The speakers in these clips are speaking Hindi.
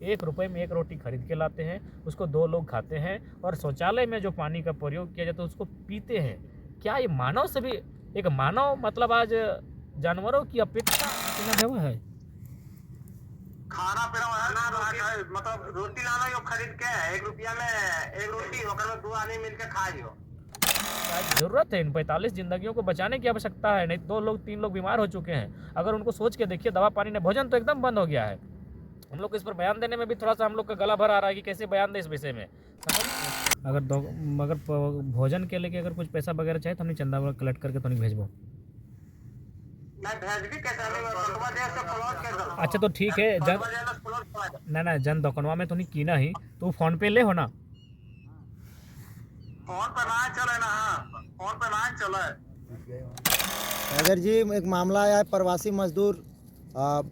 1 रुपये में 1 रोटी खरीद के लाते हैं, उसको 2 लोग खाते हैं और शौचालय में जो पानी का प्रयोग किया जाता है उसको पीते हैं। क्या ये मानव से भी एक मानव मतलब आज जानवरों की अपेक्षा इतना हुआ है? खाना पीना मतलब रोटी लाना यो खरीद के 1 रुपया में 1 रोटी होकर में 2 आदमी मिलकर खाइयो। जरूरत है इन 45 जिंदगियों को बचाने की आवश्यकता है, नहीं 2 लोग 3 लोग बीमार हो चुके हैं। अगर उनको सोच के देखिए, दवा पानी ने भोजन तो एकदम बंद हो गया है। हम लोग को इस पर बयान देने में भी थोड़ा सा हम लोग का गला भर आ रहा है कि कैसे बयान दें इस विषय में। अगर भोजन के लिए अगर कुछ पैसा वगैरह चाहिए तो हमने चंदा वगैरह कलेक्ट करके तो नहीं भेजबो। अच्छा तो ठीक है, ना जन दुकानवा में तो नहीं कीना ही, तो फोन पे ले हो ना। फोन पे ना चले ना, फोन पे ना चले। अगर जी एक मामला आया है, प्रवासी मजदूर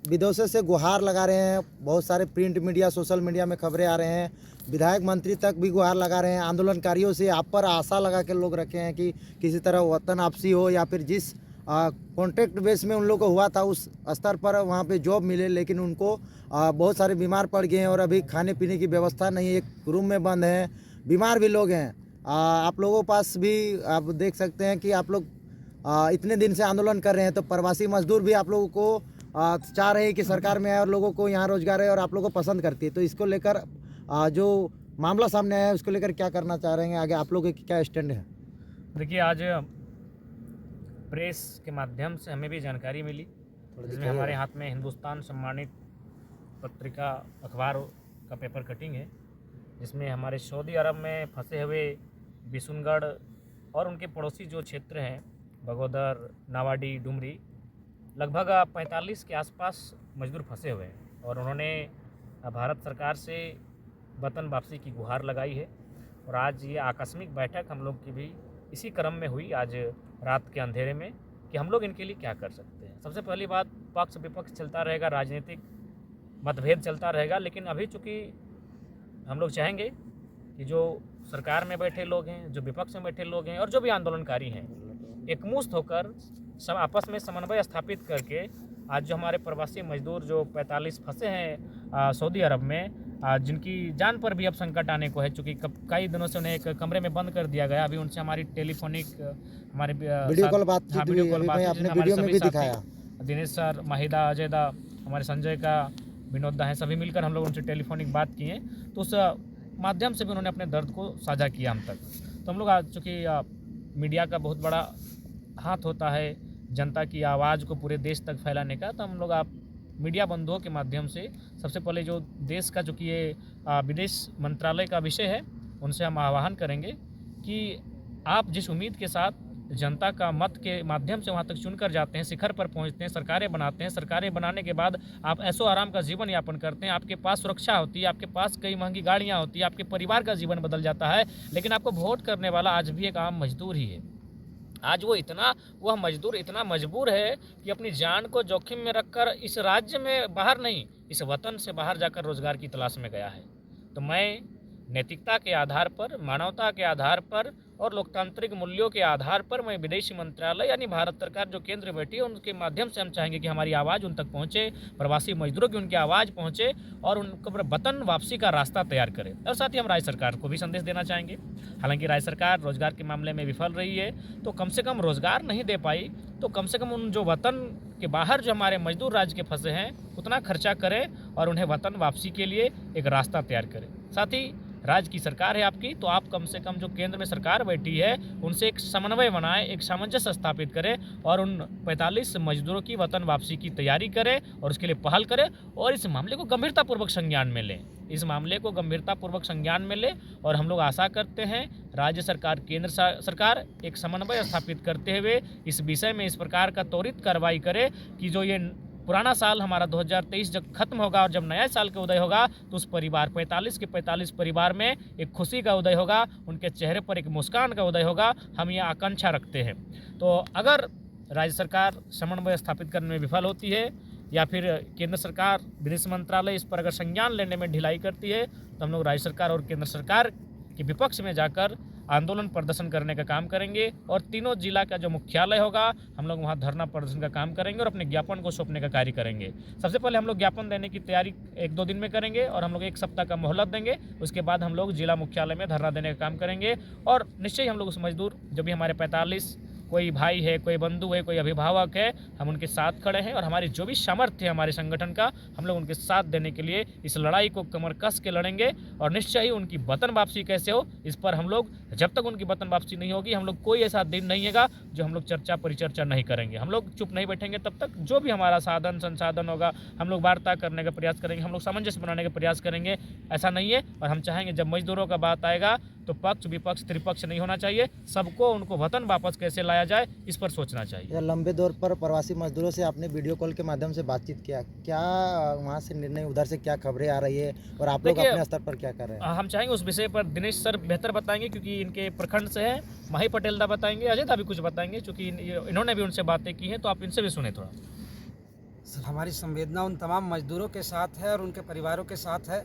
विदेशों से गुहार लगा रहे हैं। बहुत सारे प्रिंट मीडिया सोशल मीडिया में खबरें आ रहे हैं, विधायक मंत्री तक भी गुहार लगा रहे हैं। आंदोलनकारियों से आप पर आशा लगा के लोग रखे हैं कि किसी तरह वतन आपसी हो या फिर जिस कॉन्ट्रैक्ट बेस में उन लोग को हुआ था उस स्तर पर वहाँ पे जॉब मिले, लेकिन उनको बहुत सारे बीमार पड़ गए हैं और अभी खाने पीने की व्यवस्था नहीं, एक रूम में बंद हैं, बीमार भी लोग हैं। आप लोगों के पास भी आप देख सकते हैं कि आप लोग इतने दिन से आंदोलन कर रहे हैं, तो प्रवासी मजदूर भी आप लोगों को चाह रहे हैं कि सरकार में आए और लोगों को यहाँ रोजगार है और आप लोगों को पसंद करती है। तो इसको लेकर जो मामला सामने आया है उसको लेकर क्या करना चाह रहे हैं, आगे आप लोगों की क्या स्टैंड है? देखिए, आज प्रेस के माध्यम से हमें भी जानकारी मिली, जिसमें हमारे हाथ में हिंदुस्तान सम्मानित पत्रिका अखबार का पेपर कटिंग है, जिसमें हमारे सऊदी अरब में फंसे हुए बिशुनगढ़ और उनके पड़ोसी जो क्षेत्र हैं बगोदर, नावाडी, डुमरी, लगभग 45 के आसपास मजदूर फंसे हुए हैं और उन्होंने भारत सरकार से वतन वापसी की गुहार लगाई है। और आज ये आकस्मिक बैठक हम लोग की भी इसी क्रम में हुई, आज रात के अंधेरे में, कि हम लोग इनके लिए क्या कर सकते हैं। सबसे पहली बात, पक्ष विपक्ष चलता रहेगा, राजनीतिक मतभेद चलता रहेगा, लेकिन अभी चूँकि हम लोग चाहेंगे कि जो सरकार में बैठे लोग हैं, जो विपक्ष में बैठे लोग हैं और जो भी आंदोलनकारी हैं, एकमुश्त होकर सब आपस में समन्वय स्थापित करके आज जो हमारे प्रवासी मजदूर जो 45 फंसे हैं सऊदी अरब में, जिनकी जान पर भी अब संकट आने को है, चूँकि कई दिनों से उन्हें एक कमरे में बंद कर दिया गया। अभी उनसे हमारी टेलीफोनिक हमारे वीडियो कॉल बातचीत हुई, आपने वीडियो में भी दिखाया। दिनेश सर, माहिदा, अजय दा, हमारे संजय का, विनोद दा हैं, सभी मिलकर हम लोग उनसे टेलीफोनिक बात किए, तो उस माध्यम से भी उन्होंने अपने दर्द को साझा किया हम तक। तो हम लोग आज चूँकि मीडिया का बहुत बड़ा हाथ होता है जनता की आवाज़ को पूरे देश तक फैलाने का, तो हम लोग आप मीडिया बंधुओं के माध्यम से सबसे पहले जो देश का, चूँकि ये विदेश मंत्रालय का विषय है, उनसे हम आह्वान करेंगे कि आप जिस उम्मीद के साथ जनता का मत के माध्यम से वहाँ तक चुनकर जाते हैं, शिखर पर पहुँचते हैं, सरकारें बनाते हैं, सरकारें बनाने के बाद आप ऐशो आराम का जीवन यापन करते हैं, आपके पास सुरक्षा होती है, आपके पास कई महंगी गाड़ियाँ होती है, आपके परिवार का जीवन बदल जाता है, लेकिन आपको वोट करने वाला आज भी एक आम मजदूर ही है। आज वह मजदूर इतना मजबूर है कि अपनी जान को जोखिम में रखकर इस राज्य में बाहर नहीं, इस वतन से बाहर जाकर रोजगार की तलाश में गया है। तो मैं नैतिकता के आधार पर, मानवता के आधार पर और लोकतांत्रिक मूल्यों के आधार पर मैं विदेशी मंत्रालय यानी भारत सरकार जो केंद्र बैठी है उनके माध्यम से हम चाहेंगे कि हमारी आवाज़ उन तक पहुँचे, प्रवासी मजदूरों की उनकी आवाज़ पहुँचे और उनको वतन वापसी का रास्ता तैयार करें। और साथ ही हम राज्य सरकार को भी संदेश देना चाहेंगे, हालांकि राज्य सरकार रोजगार के मामले में विफल रही है, तो कम से कम रोजगार नहीं दे पाई, तो कम से कम उन जो वतन के बाहर जो हमारे मजदूर राज्य के फंसे हैं उतना खर्चा करें और उन्हें वतन वापसी के लिए एक रास्ता तैयार करें। साथ ही राज्य की सरकार है आपकी, तो आप कम से कम जो केंद्र में सरकार बैठी है उनसे एक समन्वय बनाएं, एक सामंजस्य स्थापित करें और उन 45 मजदूरों की वतन वापसी की तैयारी करें और उसके लिए पहल करें और इस मामले को गंभीरतापूर्वक संज्ञान में लें, इस मामले को गंभीरतापूर्वक संज्ञान में लें। और हम लोग आशा करते हैं राज्य सरकार, केंद्र सरकार एक समन्वय स्थापित करते हुए इस विषय में इस प्रकार का त्वरित कार्रवाई करे कि जो ये पुराना साल हमारा 2023 जब खत्म होगा और जब नया साल का उदय होगा तो उस परिवार 45 के 45 परिवार में एक खुशी का उदय होगा, उनके चेहरे पर एक मुस्कान का उदय होगा। हम ये आकांक्षा रखते हैं। तो अगर राज्य सरकार समन्वय स्थापित करने में विफल होती है या फिर केंद्र सरकार, विदेश मंत्रालय इस पर अगर संज्ञान लेने में ढिलाई करती है, तो हम लोग राज्य सरकार और केंद्र सरकार कि विपक्ष में जाकर आंदोलन प्रदर्शन करने का काम करेंगे और तीनों जिला का जो मुख्यालय होगा हम लोग वहाँ धरना प्रदर्शन का काम करेंगे और अपने ज्ञापन को सौंपने का कार्य करेंगे। सबसे पहले हम लोग ज्ञापन देने की तैयारी 1-2 दिन में करेंगे और हम लोग 1 सप्ताह का मोहलत देंगे। उसके बाद हम लोग जिला मुख्यालय में धरना देने का काम करेंगे और निश्चय ही हम लोग उस मजदूर जो भी हमारे 45 कोई भाई है, कोई बंधु है, कोई अभिभावक है, हम उनके साथ खड़े हैं और हमारी जो भी सामर्थ्य है हमारे संगठन का हम लोग उनके साथ देने के लिए इस लड़ाई को कमर कस के लड़ेंगे और निश्चय ही उनकी वतन वापसी कैसे हो इस पर हम लोग जब तक उनकी वतन वापसी नहीं होगी हम लोग कोई ऐसा दिन नहीं होगा जो हम लोग चर्चा परिचर्चा नहीं करेंगे। हम लोग चुप नहीं बैठेंगे तब तक। जो भी हमारा साधन संसाधन होगा हम लोग वार्ता करने का प्रयास करेंगे, हम लोग सामंजस्य बनाने का प्रयास करेंगे। ऐसा नहीं है और हम चाहेंगे जब मजदूरों का बात आएगा तो पक्ष विपक्ष त्रिपक्ष नहीं होना चाहिए, सबको उनको वतन वापस कैसे लाया जाए इस पर सोचना चाहिए। लंबे दौर पर प्रवासी मजदूरों से आपने वीडियो कॉल के माध्यम से बातचीत किया, क्या वहाँ से निर्णय, उधर से क्या खबरें आ रही है और आप लोग अपने स्तर पर क्या कर रहे हैं? हम चाहेंगे उस विषय पर दिनेश सर बेहतर बताएंगे क्योंकि इनके प्रखंड से है। माही पटेल दा बताएंगे, अजय दा भी कुछ बताएंगे क्योंकि इन्होंने भी उनसे बातें की हैं, तो आप इनसे भी सुने थोड़ा। सर, हमारी संवेदना उन तमाम मजदूरों के साथ है और उनके परिवारों के साथ है।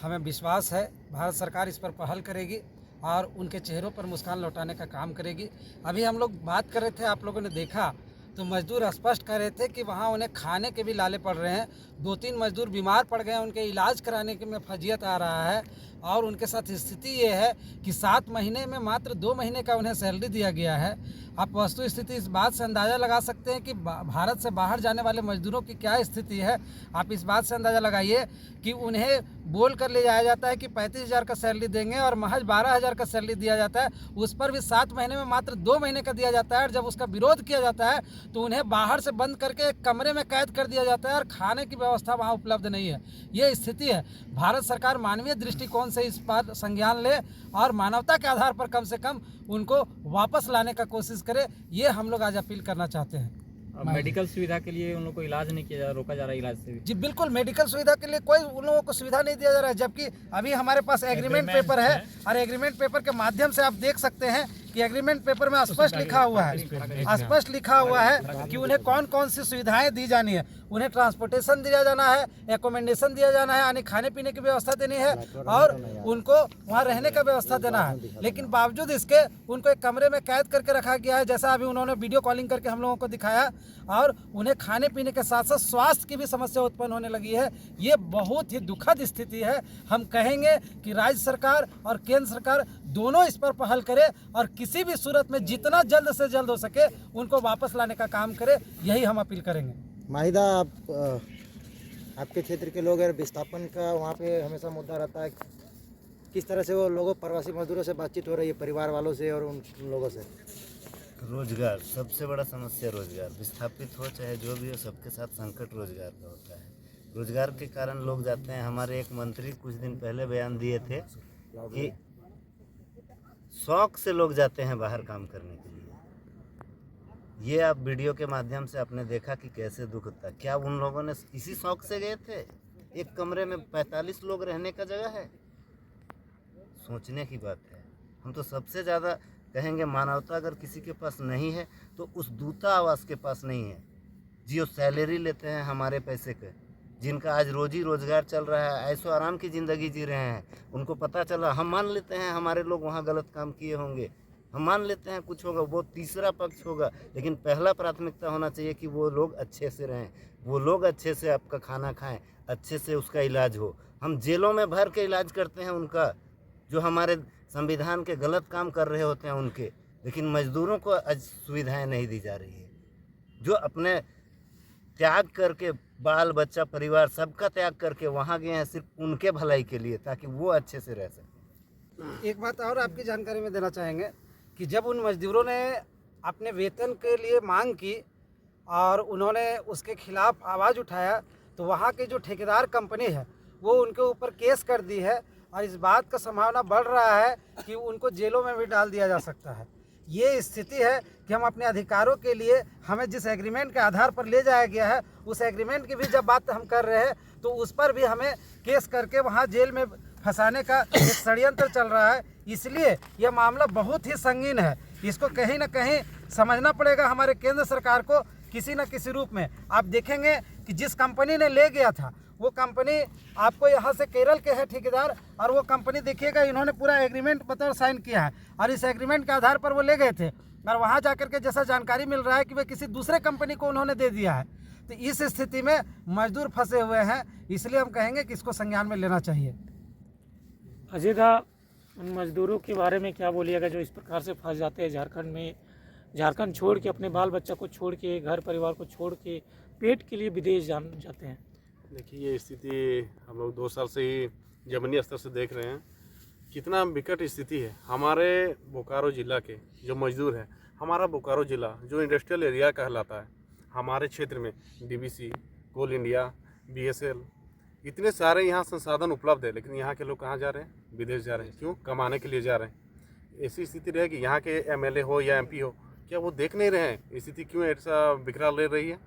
हमें विश्वास है भारत सरकार इस पर पहल करेगी और उनके चेहरों पर मुस्कान लौटाने का काम करेगी। अभी हम लोग बात कर रहे थे, आप लोगों ने देखा तो मजदूर स्पष्ट कर रहे थे कि वहाँ उन्हें खाने के भी लाले पड़ रहे हैं। 2-3 मजदूर बीमार पड़ गए, उनके इलाज कराने के में फजियत आ रहा है और उनके साथ स्थिति ये है कि 7 महीने में मात्र 2 महीने का उन्हें सैलरी दिया गया है। आप वस्तु स्थिति इस बात से अंदाज़ा लगा सकते हैं कि भारत से बाहर जाने वाले मजदूरों की क्या स्थिति है। आप इस बात से अंदाज़ा लगाइए कि उन्हें बोल कर ले जाया जाता है कि 35,000 का सैलरी देंगे और महज 12,000 का सैलरी दिया जाता है। उस पर भी 7 महीने में मात्र 2 महीने का दिया जाता है और जब उसका विरोध किया जाता है तो उन्हें बाहर से बंद करके एक कमरे में कैद कर दिया जाता है और खाने की व्यवस्था वहाँ उपलब्ध नहीं है। ये स्थिति है। भारत सरकार मानवीय दृष्टिकोण से इस पर संज्ञान ले और मानवता के आधार पर कम से कम उनको वापस लाने का कोशिश करे, ये हम लोग आज अपील करना चाहते हैं। मेडिकल सुविधा के लिए उन लोगों को इलाज नहीं किया जा रहा, रोका जा रहा है इलाज से भी। जी बिल्कुल, मेडिकल सुविधा के लिए कोई उन लोगों को सुविधा नहीं दिया जा रहा है, जबकि अभी हमारे पास एग्रीमेंट पेपर है और एग्रीमेंट पेपर के माध्यम से आप देख सकते हैं कि एग्रीमेंट पेपर में स्पष्ट लिखा हुआ है कि उन्हें कौन कौन सी सुविधाएं दी जानी है। उन्हें ट्रांसपोर्टेशन दिया जाना है, एकोमोडेशन दिया जाना है, यानी खाने पीने की व्यवस्था देनी है और उनको वहाँ रहने का व्यवस्था देना है। लेकिन बावजूद इसके उनको एक कमरे में कैद करके रखा गया है, जैसा अभी उन्होंने वीडियो कॉलिंग करके हम लोगों को दिखाया, और उन्हें खाने पीने के साथ साथ स्वास्थ्य की भी समस्या उत्पन्न होने लगी है। ये बहुत ही दुखद स्थिति है। हम कहेंगे कि राज्य सरकार और केंद्र सरकार दोनों इस पर पहल करे और किसी भी सूरत में जितना जल्द से जल्द हो सके उनको वापस लाने का काम करे, यही हम अपील करेंगे। माहिदा, आपके क्षेत्र के लोग विस्थापन का वहाँ पे हमेशा मुद्दा रहता है, किस तरह से वो लोगों प्रवासी मजदूरों से बातचीत हो रही है, परिवार वालों से और उन लोगों से? रोजगार सबसे बड़ा समस्या, रोजगार विस्थापित हो चाहे जो भी हो, सबके साथ संकट रोजगार का होता है। रोजगार के कारण लोग जाते हैं। हमारे एक मंत्री कुछ दिन पहले बयान दिए थे कि शौक से लोग जाते हैं बाहर काम करने के लिए। ये आप वीडियो के माध्यम से आपने देखा कि कैसे दुख होता है। क्या उन लोगों ने इसी शौक से गए थे? एक कमरे में 45 लोग रहने का जगह है, सोचने की बात है। हम तो सबसे ज़्यादा कहेंगे मानवता अगर किसी के पास नहीं है तो उस दूतावास के पास नहीं है, जो सैलरी लेते हैं हमारे पैसे के, जिनका आज रोजी रोजगार चल रहा है, ऐसो आराम की ज़िंदगी जी रहे हैं। उनको पता चला, हम मान लेते हैं हमारे लोग वहाँ गलत काम किए होंगे, हम मान लेते हैं कुछ होगा, वो तीसरा पक्ष होगा, लेकिन पहला प्राथमिकता होना चाहिए कि वो लोग अच्छे से रहें, वो लोग अच्छे से आपका खाना खाएं, अच्छे से उसका इलाज हो। हम जेलों में भर के इलाज करते हैं उनका, जो हमारे संविधान के गलत काम कर रहे होते हैं उनके, लेकिन मजदूरों को आज सुविधाएं नहीं दी जा रही है, जो अपने त्याग करके बाल बच्चा परिवार सबका त्याग करके वहाँ गए हैं सिर्फ उनके भलाई के लिए, ताकि वो अच्छे से रह सकें। एक बात और आपकी जानकारी में देना चाहेंगे कि जब उन मजदूरों ने अपने वेतन के लिए मांग की और उन्होंने उसके खिलाफ आवाज़ उठाया तो वहाँ की जो ठेकेदार कंपनी है वो उनके ऊपर केस कर दी है और इस बात का संभावना बढ़ रहा है कि उनको जेलों में भी डाल दिया जा सकता है। ये स्थिति है कि हम अपने अधिकारों के लिए, हमें जिस एग्रीमेंट के आधार पर ले जाया गया है उस एग्रीमेंट की भी जब बात हम कर रहे हैं तो उस पर भी हमें केस करके वहाँ जेल में फंसाने का एक षड्यंत्र चल रहा है। इसलिए यह मामला बहुत ही संगीन है, इसको कहीं ना कहीं समझना पड़ेगा हमारे केंद्र सरकार को किसी न किसी रूप में। आप देखेंगे कि जिस कंपनी ने ले गया था वो कंपनी आपको यहाँ से केरल के है ठेकेदार, और वो कंपनी देखिएगा इन्होंने पूरा एग्रीमेंट मतलब साइन किया है, और इस एग्रीमेंट के आधार पर वो ले गए थे, और वहाँ जाकर के जैसा जानकारी मिल रहा है कि वे किसी दूसरे कंपनी को उन्होंने दे दिया है। तो इस स्थिति में मजदूर फंसे हुए हैं, इसलिए हम कहेंगे कि इसको संज्ञान में लेना चाहिए। अजय दा, उन मजदूरों के बारे में क्या बोलिएगा जो इस प्रकार से फंस जाते हैं झारखंड में, झारखंड छोड़ के, अपने बाल बच्चा को छोड़ के, घर परिवार को छोड़ के पेट के लिए विदेश जाते हैं? देखिए, ये स्थिति हम लोग 2 साल से ही जमीनी स्तर से देख रहे हैं, कितना विकट स्थिति है। हमारे बोकारो ज़िला के जो मजदूर हैं, हमारा बोकारो ज़िला जो इंडस्ट्रियल एरिया कहलाता है, हमारे क्षेत्र में डीवीसी, कोल इंडिया, बीएसएल, इतने सारे यहाँ संसाधन उपलब्ध है, लेकिन यहाँ के लोग कहाँ जा रहे हैं? विदेश जा रहे हैं। क्यों? कमाने के लिए जा रहे हैं। ऐसी स्थिति रहेगी, यहाँ के एमएलए हो या एमपी हो, क्या वो देख नहीं रहे हैं स्थिति क्यों ऐसा बिखरा ले रही है?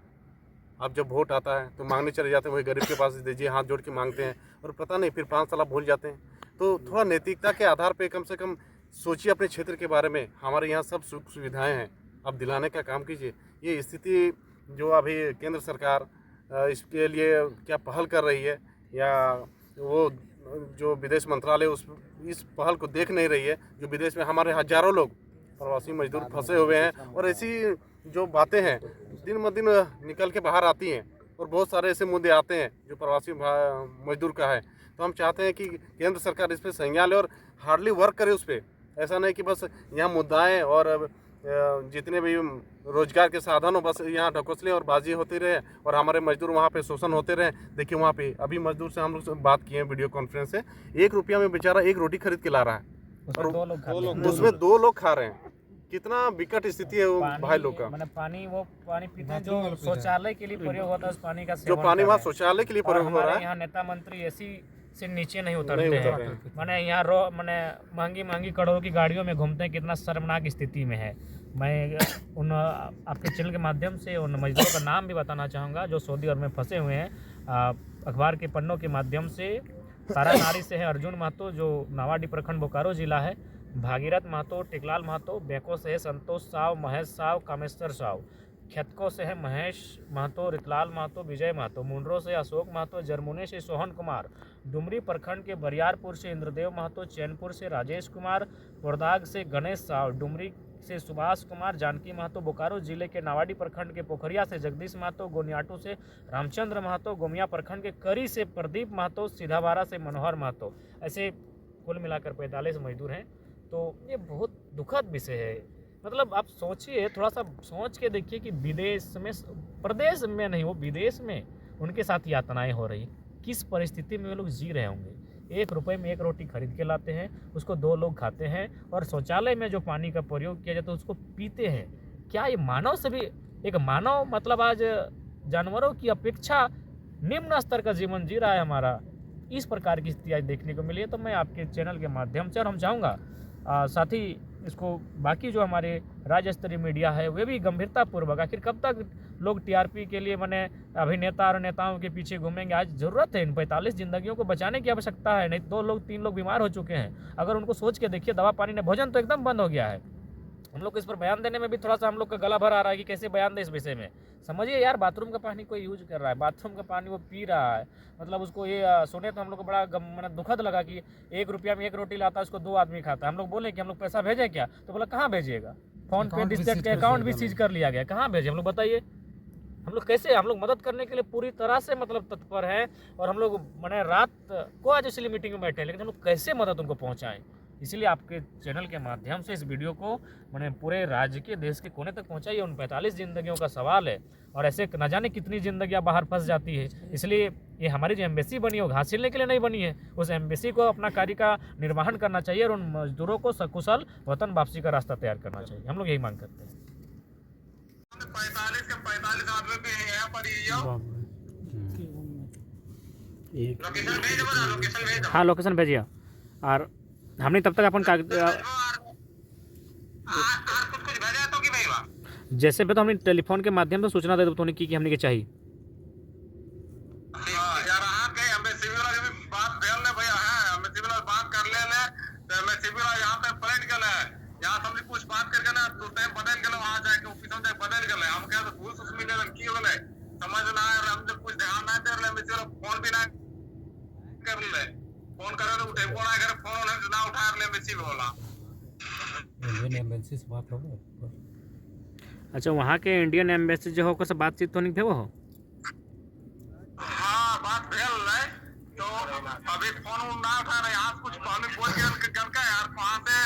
अब जब वोट आता है तो मांगने चले जाते हैं, वही गरीब के पास दीजिए, हाथ जोड़ के मांगते हैं, और पता नहीं फिर 5 साल भूल जाते हैं। तो थोड़ा नैतिकता के आधार पे कम से कम सोचिए अपने क्षेत्र के बारे में। हमारे यहाँ सब सुख सुविधाएं हैं, अब दिलाने का काम कीजिए। ये स्थिति जो अभी केंद्र सरकार इसके लिए क्या पहल कर रही है, या वो जो विदेश मंत्रालय इस पहल को देख नहीं रही है, जो विदेश में हमारे हजारों लोग प्रवासी मजदूर फंसे हुए हैं, और ऐसी जो बातें हैं दिन ब दिन निकल के बाहर आती हैं, और बहुत सारे ऐसे मुद्दे आते हैं जो प्रवासी मजदूर का है। तो हम चाहते हैं कि केंद्र सरकार इस पर संज्ञान ले और हार्डली वर्क करे उस पर। ऐसा नहीं कि बस यहाँ मुद्दाएं और जितने भी रोजगार के साधन हो बस यहाँ ढकोसले और बाजी होती रहे, और हमारे मजदूर वहाँ पे शोषण होते रहे। देखिए वहाँ पे अभी मजदूर से हम लोग बात किए हैं वीडियो कॉन्फ्रेंस से, 1 रुपया में बेचारा 1 रोटी खरीद के ला रहा है, और उसमें 2 लोग खा रहे हैं। कितना विकट स्थिति है वो भाई लोग का। पानी पीते हैं जो शौचालय के लिए प्रयोग होता है, उस पानी का जो पानी वहाँ शौचालय के लिए प्रयोग हो रहा है। यहाँ नेता मंत्री ऐसी से नीचे नहीं उतरते हैं। मैंने यहाँ महंगी करोड़ों की गाड़ियों में घूमते हैं, कितना शर्मनाक स्थिति में है। मैं उन आपके चैनल के माध्यम से उन मजदूरों का नाम भी बताना चाहूँगा जो सऊदी अरब में फंसे हुए हैं। अखबार के पन्नों के माध्यम से सारा नारी से है अर्जुन महतो जो नावाडी प्रखंड बोकारो जिला है, भागीरथ महतो, टिकलाल महतो, बेको से है संतोष साव, महेश साव, कामेश्वर साव, खेतको से है महेश महतो, रितलाल महतो, विजय महतो, मुंड्रो से अशोक महतो, जरमुने से सोहन कुमार, डुमरी प्रखंड के बरियारपुर से इंद्रदेव महतो, चैनपुर से राजेश कुमार, पोरदाग से गणेश साव, डुमरी से सुभाष कुमार, जानकी महतो, बोकारो जिले के नावाडी प्रखंड के पोखरिया से जगदीश महतो, गोनियाटू से रामचंद्र महतो, गोमिया प्रखंड के करी से प्रदीप महतो, सीधाबारा से मनोहर महतो। ऐसे कुल मिलाकर 45 मजदूर हैं। तो ये बहुत दुखद विषय है। मतलब आप सोचिए, थोड़ा सा सोच के देखिए कि विदेश में, प्रदेश में नहीं, वो विदेश में उनके साथ यातनाएं हो रही, किस परिस्थिति में वे लोग जी रहे होंगे। 1 रुपये में 1 रोटी खरीद के लाते हैं, उसको 2 लोग खाते हैं, और शौचालय में जो पानी का प्रयोग किया जाता है उसको पीते हैं। क्या ये मानव से भी एक मानव, मतलब आज जानवरों की अपेक्षा निम्न स्तर का जीवन जी रहा है हमारा, इस प्रकार की स्थिति आज देखने को मिली है। तो मैं आपके चैनल के माध्यम से, और हम चाहूँगा साथ ही इसको बाकी जो हमारे राज्य स्तरीय मीडिया है वे भी गंभीरतापूर्वक, आखिर कब तक लोग टीआरपी के लिए मैंने अभिनेता और नेताओं के पीछे घूमेंगे। आज ज़रूरत है इन 45 जिंदगियों को बचाने की आवश्यकता है। नहीं 2 लोग 3 लोग बीमार हो चुके हैं। अगर उनको सोच के देखिए, दवा पानी ने, भोजन तो एकदम बंद हो गया है। हम लोग इस पर बयान देने में भी थोड़ा सा हम लोग का गला भर आ रहा है कि कैसे बयान दें इस विषय में। समझिए यार, बाथरूम का पानी कोई यूज कर रहा है, बाथरूम का पानी वो पी रहा है, मतलब उसको ये सुने तो हम लोग को बड़ा मैंने दुखद लगा कि 1 रुपया में 1 रोटी लाता है, उसको 2 आदमी खाता है। हम लोग बोले कि हम लोग पैसा भेजें क्या, तो बोला कहाँ भेजिएगा, फोन पे डिस्ट्रेक्ट के अकाउंट भी सीज कर लिया गया, कहाँ भेजे हम लोग बताइए। हम लोग कैसे, हम लोग मदद करने के लिए पूरी तरह से मतलब तत्पर हैं, और हम लोग मैंने रात को आज इसलिए मीटिंग में बैठे, लेकिन हम लोग कैसे मदद उनको पहुँचाएँ। इसलिए आपके चैनल के माध्यम से इस वीडियो को मैंने पूरे राज्य के, देश के कोने तक पहुंचाई है। उन 45 जिंदगियों का सवाल है, और ऐसे न जाने कितनी जिंदगियां बाहर फंस जाती है। इसलिए ये हमारी जो एम्बेसी बनी है वो घास छीलने के लिए नहीं बनी है। उस एम्बेसी को अपना कार्य का निर्वहन करना चाहिए, और उन मजदूरों को सकुशल वतन वापसी का रास्ता तैयार करना चाहिए। हम लोग यही मांग करते हैं। 45 के 45 आदमी भी हैं यहाँ पर। लोकेशन भेज दो ना, लोकेशन भेज दो। हाँ, लोकेशन भेजिए। और हमने तब तक अपन कुछ भेजा तो कि भाई जैसे भी तो हमने टेलीफोन के माध्यम से सूचना दे दो तो की हमने के चाहिए। यार आके हमें सिविल वाला भी बात भेल ले भैया है, हमें सिविल वाला बात कर ले तो हमें सिविल वाला यहाँ पे पलट गए, यहाँ हमने कुछ बात करके ना तो टाइम बदल गए, वहाँ जाके ऑफिस में जाके बदल गए। हम क्या तो घूस मिले की हो गए, समझ ना आया हमसे कुछ ध्यान ना दे रहे चलो फोन भी ना कर ले फोन करे तो उठे फोन अगर फोन ना उठा ले मिसिल होला। इंडियन एम्बेसी से बात हो गई? अच्छा, वहाँ के इंडियन एम्बेसी जो हो से बातचीत तो नहीं भेबो हो? हाँ बात भेल है तो अभी फोन ना उठा रहे आज कुछ हमें बोल के गल का यार वहाँ से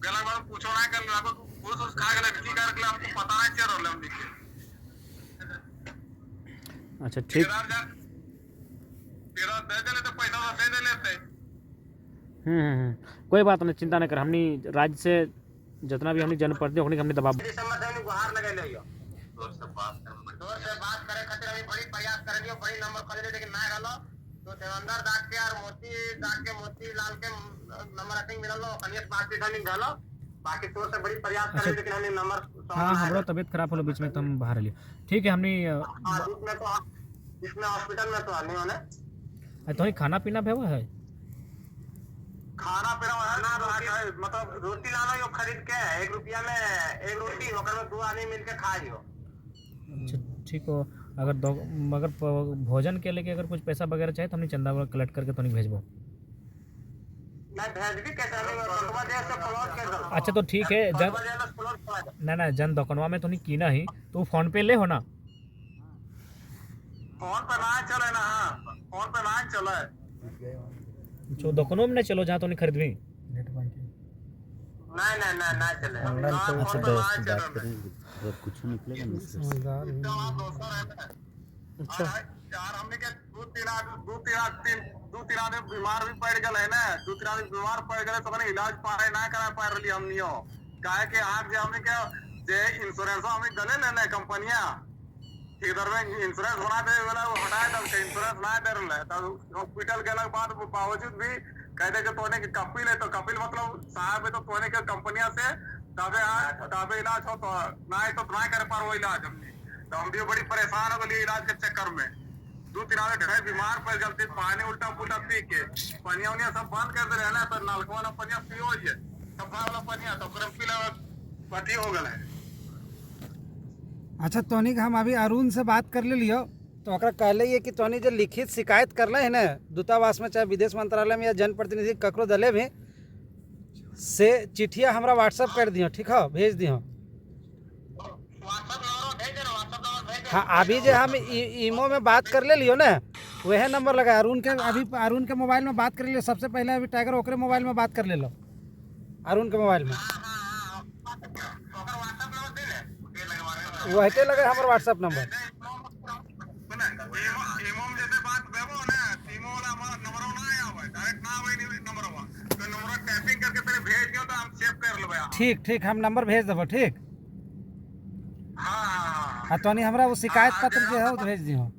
गला बार पूछो ना कर लागो घूस उस खा गए किसी कर के हमको पता नहीं चल रहा हम लिखे। अच्छा ठीक। तेरा दे दे तो पैसा दे दे लेते। कोई बात नहीं, चिंता नहीं कर। हमनी राज्य से जितना भी हमनी जनप्रतिनिधि होने हमने दबाव गुहार लगे ले तोर से बात करे खातिर अभी बड़ी प्रयास कर लियो बड़ी नंबर कर लियो लेकिन ना गलो तो देवेंद्र दाग के और मोती लाल के नंबर अटिंग मिलल लो कनियत बात भी नहीं गलो बाकी तोर से बड़ी प्रयास कर लेकिन हमने नंबर। हाँ, हमरो तबीयत खराब होलो बीच में तो हम बाहर लिए। ठीक है, हमनी इसमें हॉस्पिटल में तो आने होने तो ही खाना पीना भेबो है? खाना पीना है ना मतलब रोटी लाना यो खरीद के 1 रुपया में 1 रोटी ओकर में 2 आदमी मिलके खा लियो। अच्छा ठीक हो। अगर भोजन के लेके अगर कुछ पैसा वगैरह चाहिए तो हमने चंदा वगैरह कलेक्ट करके तो नहीं भेजबो। नहीं भेज भी कैसे हमें बंटवा दे से प्लॉट के दो। अच्छा तो ठीक है, ना जन दुकानवा में तो नहीं कीना ही तो फोन पे ले हो ना? फोन पे ना चले ना फोन पे ना चले जो दुकानों में नहीं चलो जहाँ तो नहीं खरीदवी। नहीं चले ऑनलाइन तो फोन पे ना चले अगर कुछ निकलेगा अच्छा यार हमने के दो तीन आदमी बीमार भी पड़ गए है ना 2-3 आदमी बीमार पड़ गए तो कने इलाज पाए ना करा पा रही हमनियो काहे के आग जे हमने के जे इंश्योरेंस हमें गले लेने कंपनियां इधर में इंश्योरेंस बना दे वाला वो हटाए तब से इंश्योरेंस ना दे रहे तब हॉस्पिटल के अलग बात बावजूद भी कहते कि तोने के कपिल है तो कपिल मतलब साहब है तो तोने के कंपनियां से तबे इलाज हो तो ना ना कर पा वो इलाज हमने तो हम भी बड़ी परेशान हो गए इलाज के चक्कर में 2-3 आदमी ढेर बीमार पड़ गए पानी उल्टा पुल्टा पी के पनिया उनिया सब बंद कर दे रहे ना तो नलका वाला पनिया पियो है सफा वाला पनिया तो करम पीला पटी हो गए। अच्छा तोनी के हम अभी अरुण से बात कर ले लियो तो ओकरा कहले ये कि तोनी जो लिखित शिकायत करले है ना दूतावास में चाहे विदेश मंत्रालय में या जनप्रतिनिधि ककरो दले में से चिट्ठिया हमरा व्हाट्सएप कर दियो ठीक है भेज दियो। हाँ अभी जो हम ईमो में बात कर ले लियो ना वह नंबर लगा अरुण के मोबाइल में बात कर लियो सबसे पहले अभी टाइगर ओकरे मोबाइल में बात कर ले लो अरुण के मोबाइल में वही लगे हमारे व्हाट्सएप नंबर ठीक हम नंबर भेज देबो ठीक। हाँ तो हमरा वो शिकायत पत्र जो है वो भेज दियो। और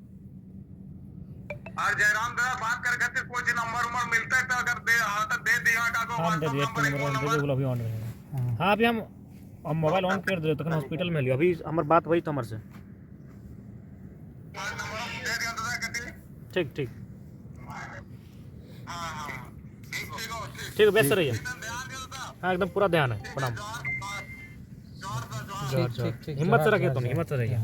जयराम दादा बात कर खातिर कुछ नंबर मिलता है तो अगर दे तो दे दियो का को हाँ दे दिए नंबर अभी ऑन रहेगा। हाँ अभी हम मोबाइल ऑन कर दे तक हॉस्पिटल में लियो अभी हमारी बात वही तो हमारे से ठीक ठीक व्यस्त रहिए। हाँ एकदम पूरा ध्यान है प्रणाम। हिम्मत से रखिए तुम हिम्मत से रहिए।